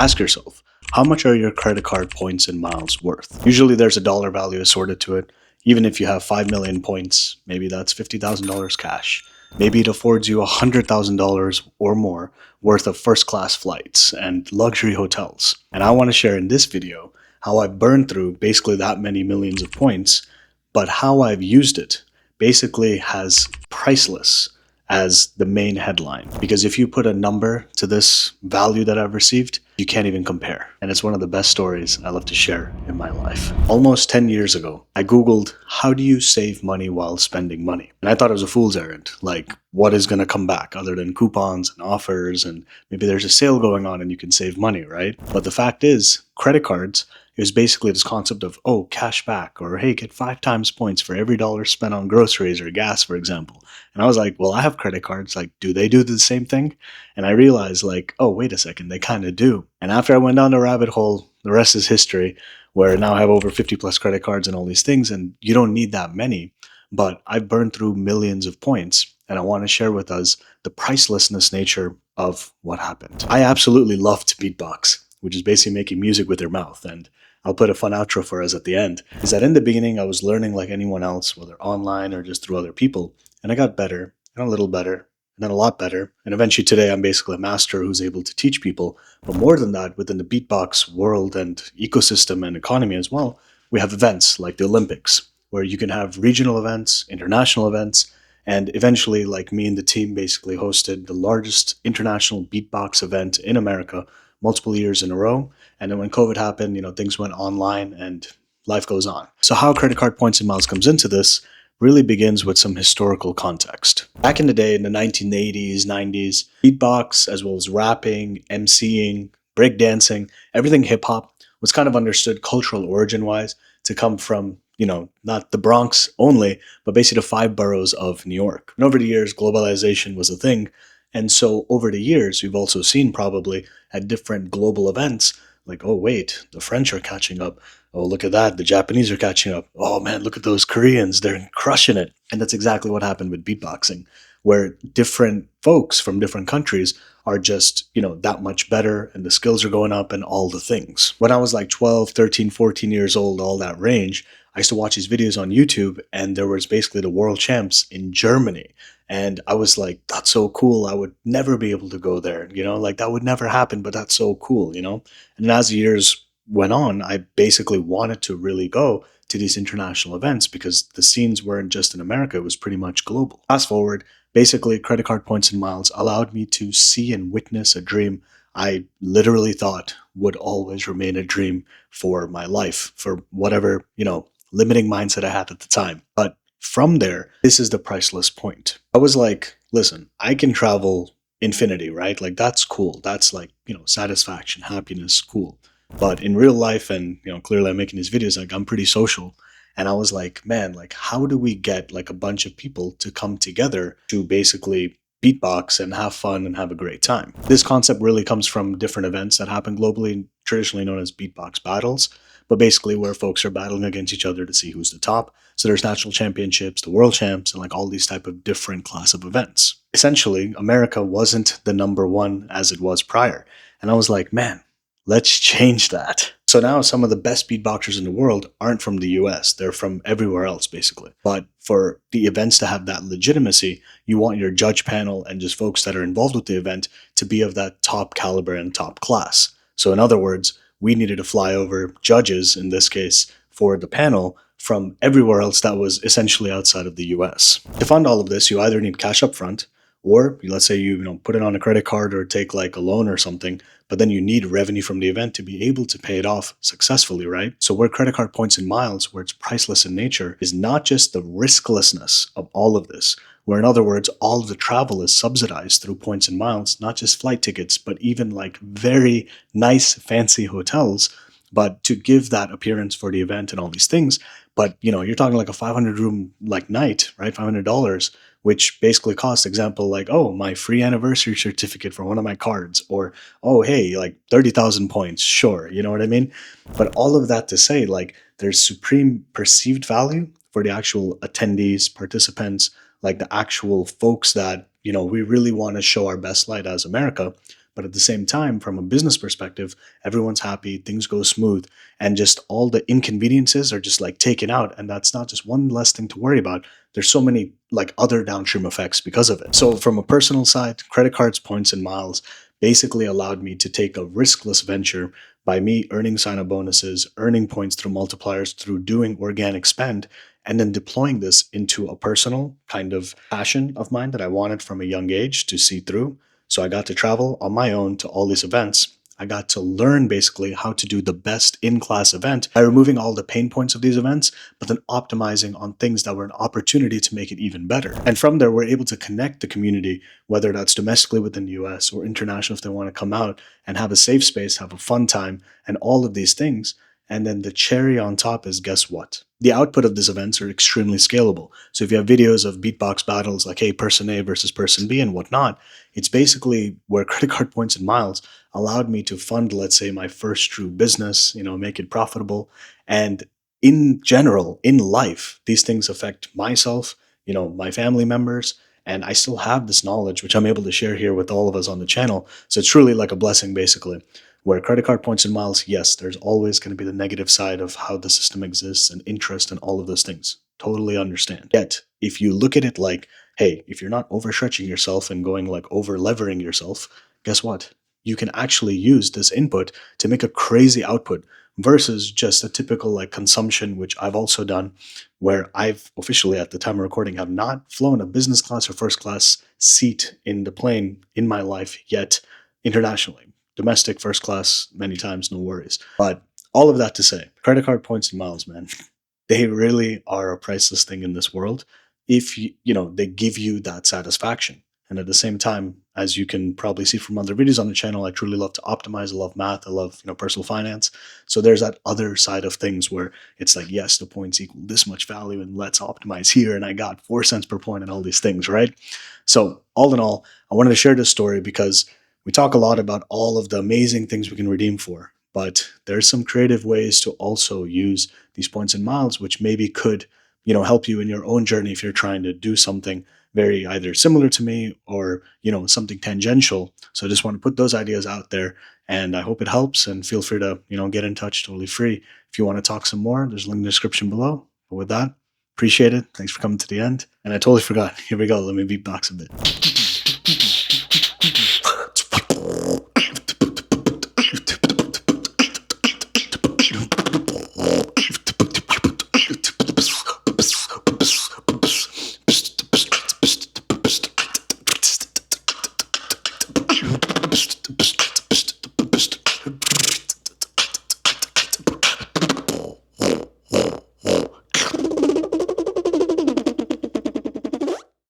Ask yourself, how much are your credit card points and miles worth? Usually there's a dollar value assorted to it. Even if you have 5 million points, maybe that's $50,000 cash. Maybe it affords you $100,000 or more worth of first class flights and luxury hotels. And I want to share in this video how I burned through basically that many millions of points, but how I've used it basically has priceless as the main headline. Because if you put a number to this value that I've received, you can't even compare. And it's one of the best stories I love to share in my life. Almost 10 years ago, I Googled, how do you save money while spending money? And I thought it was a fool's errand. Like, what is going to come back other than coupons and offers? And maybe there's a sale going on and you can save money, right? But the fact is, credit cards is basically this concept of, oh, cash back, or hey, get 5 times points for every dollar spent on groceries or gas, for example. And I was like, well, I have credit cards. Like, do they do the same thing? And I realized, like, oh, wait a second, they kind of do. And after I went down the rabbit hole, the rest is history, where now I have over 50 plus credit cards and all these things, and you don't need that many. But I've burned through millions of points, and I want to share with us the pricelessness nature of what happened. I absolutely love to beatbox, which is basically making music with your mouth. And I'll put a fun outro for us at the end. Is that in the beginning, I was learning like anyone else, whether online or just through other people. And I got better, and a little better, and then a lot better. And eventually today, I'm basically a master who's able to teach people. But more than that, within the beatbox world and ecosystem and economy as well, we have events like the Olympics, where you can have regional events, international events, and eventually, like me and the team basically hosted the largest international beatbox event in America multiple years in a row. And then when COVID happened, things went online and life goes on. So how credit card points and miles comes into this really begins with some historical context. Back in the day, in the 1980s, 90s, beatbox, as well as rapping, MCing, breakdancing, everything hip hop was kind of understood cultural origin-wise to come from, not the Bronx only, but basically the 5 boroughs of New York. And over the years, globalization was a thing. And so over the years, we've also seen probably at different global events, like, oh, wait, the French are catching up. Oh, look at that. The Japanese are catching up. Oh, man, look at those Koreans. They're crushing it. And that's exactly what happened with beatboxing, where different folks from different countries are just, that much better, and the skills are going up and all the things. When I was like 12, 13, 14 years old, all that range, I used to watch these videos on YouTube, and there was basically the world champs in Germany. And I was like, that's so cool. I would never be able to go there, like that would never happen, but that's so cool, And as the years went on, I basically wanted to really go to these international events because the scenes weren't just in America, it was pretty much global. Fast forward, basically credit card points and miles allowed me to see and witness a dream I literally thought would always remain a dream for my life, for whatever, limiting mindset I had at the time. But from there, this is the priceless point. I was like, listen, I can travel infinity, right? Like, that's cool. That's like, satisfaction, happiness, cool. But in real life, and, clearly I'm making these videos, like, I'm pretty social. And I was like, man, like, how do we get like a bunch of people to come together to basically beatbox and have fun and have a great time? This concept really comes from different events that happen globally, traditionally known as Beatbox Battles, but basically where folks are battling against each other to see who's the top. So there's national championships, the world champs, and like all these type of different class of events. Essentially, America wasn't the number one as it was prior. And I was like, man, let's change that. So now some of the best beatboxers in the world aren't from the US. They're from everywhere else, basically. But for the events to have that legitimacy, you want your judge panel and just folks that are involved with the event to be of that top caliber and top class. So in other words, we needed to fly over judges, in this case, for the panel from everywhere else that was essentially outside of the US. To fund all of this, you either need cash up front, or let's say you put it on a credit card or take like a loan or something, but then you need revenue from the event to be able to pay it off successfully, right? So where credit card points and miles, where it's priceless in nature, is not just the risklessness of all of this, where in other words, all of the travel is subsidized through points and miles, not just flight tickets, but even like very nice, fancy hotels, but to give that appearance for the event and all these things. But, you're talking like a 500 room like night, right? $500, which basically costs, example, like, oh, my free anniversary certificate for one of my cards, or, oh, hey, like 30,000 points, sure, you know what I mean? But all of that to say, like, there's supreme perceived value for the actual attendees, participants, like the actual folks that, we really want to show our best light as America. But at the same time, from a business perspective, everyone's happy, things go smooth, and just all the inconveniences are just like taken out. And that's not just one less thing to worry about. There's so many like other downstream effects because of it. So from a personal side, credit cards, points, and miles basically allowed me to take a riskless venture by me earning sign-up bonuses, earning points through multipliers, through doing organic spend, and then deploying this into a personal kind of passion of mine that I wanted from a young age to see through. So I got to travel on my own to all these events. I got to learn basically how to do the best in-class event by removing all the pain points of these events, but then optimizing on things that were an opportunity to make it even better. And from there, we're able to connect the community, whether that's domestically within the US or international if they want to come out and have a safe space, have a fun time, and all of these things. And then the cherry on top is, guess what? The output of these events are extremely scalable. So if you have videos of beatbox battles like, hey, person A versus person B and whatnot, it's basically where credit card points and miles allowed me to fund, let's say, my first true business, make it profitable. And in general, in life, these things affect myself, my family members, and I still have this knowledge, which I'm able to share here with all of us on the channel. So it's truly like a blessing, basically. Where credit card points and miles, yes, there's always going to be the negative side of how the system exists and interest and all of those things. Totally understand. Yet, if you look at it like, hey, if you're not overstretching yourself and going like over levering yourself, guess what? You can actually use this input to make a crazy output versus just a typical like consumption, which I've also done, where I've officially at the time of recording have not flown a business class or first class seat in the plane in my life yet internationally. Domestic first class many times, no worries. But all of that to say, credit card points and miles, man, they really are a priceless thing in this world if they give you that satisfaction. And at the same time, as you can probably see from other videos on the channel, I truly love to optimize. I love math. I love personal finance. So there's that other side of things where it's like, yes, the points equal this much value and let's optimize here. And I got 4 cents per point and all these things, right? So all in all, I wanted to share this story because we talk a lot about all of the amazing things we can redeem for, but there's some creative ways to also use these points and miles, which maybe could, help you in your own journey if you're trying to do something very either similar to me or, something tangential. So I just want to put those ideas out there and I hope it helps, and feel free to, get in touch totally free. If you want to talk some more, there's a link in the description below. But with that, appreciate it. Thanks for coming to the end. And I totally forgot. Here we go. Let me beatbox a bit.